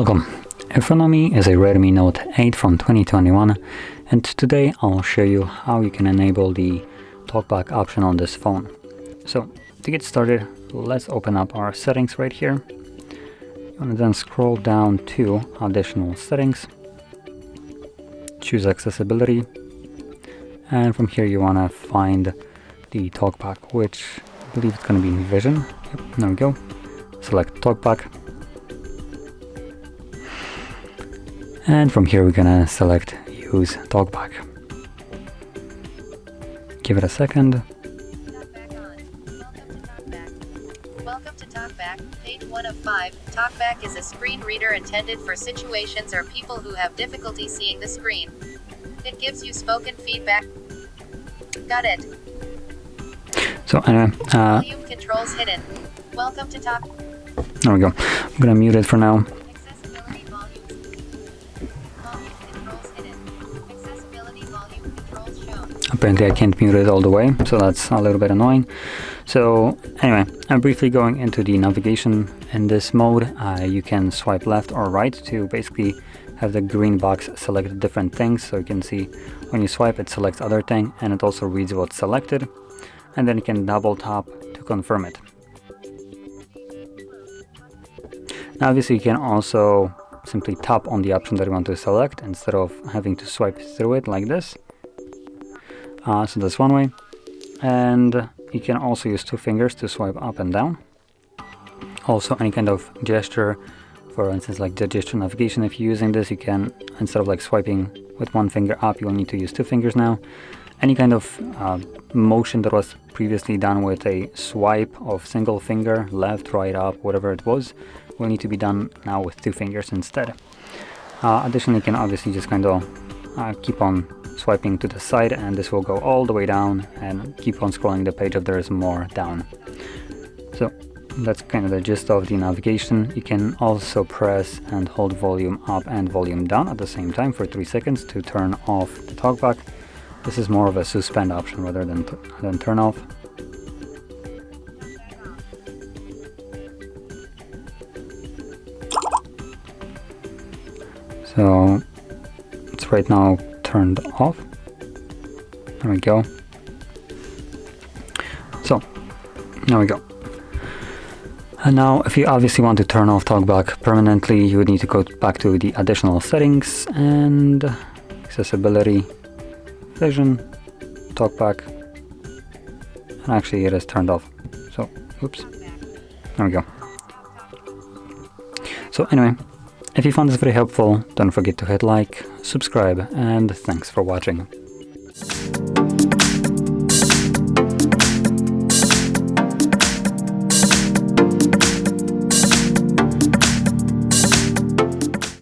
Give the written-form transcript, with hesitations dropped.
Welcome. In front of me is a Redmi Note 8 from 2021, and today I'll show you how you can enable the talkback option on this phone. So to get started, let's open up our settings right here. You want to then scroll down to additional settings, choose accessibility, and from here you want to find the talkback, which I believe it's going to be in vision. Yep, there we go. Select talkback. And from here we're gonna select use talkback. Give it a second. Welcome to Talkback, page 1 of 5. Talkback is a screen reader intended for situations or people who have difficulty seeing the screen. It gives you spoken feedback. Got it. So anyway, volume controls hidden. Welcome to Talk. There we go. I'm gonna mute it for now. Accessibility volume controls hidden. Accessibility volume controls shown. Apparently I can't mute it all the way, so that's a little bit annoying. So anyway, I'm briefly going into the navigation. In this mode, you can swipe left or right to basically have the green box select different things. So you can see when you swipe, it selects other thing, and it also reads what's selected. And then you can double tap to confirm it. Now obviously you can also simply tap on the option that you want to select instead of having to swipe through it like this. So that's one way. And you can also use two fingers to swipe up and down. Also any kind of gesture, for instance like the gesture navigation, if you're using this, you can, instead of like swiping with one finger up, you'll need to use two fingers now. Any kind of motion that was previously done with a swipe of single finger, left, right, up, whatever it was, will need to be done now with two fingers instead. Additionally, you can obviously just kind of keep on swiping to the side, and this will go all the way down and keep on scrolling the page if there is more down. So that's kind of the gist of the navigation. You can also press and hold volume up and volume down at the same time for 3 seconds to turn off the talkback. This is more of a suspend option rather than turn off. So it's right now turned off. There we go. So there we go. And now if you obviously want to turn off talkback permanently, you would need to go back to the additional settings and accessibility, vision, talkback, and actually it is turned off. So oops, there we go. So anyway, if you found this very helpful, don't forget to hit like, subscribe, and thanks for watching.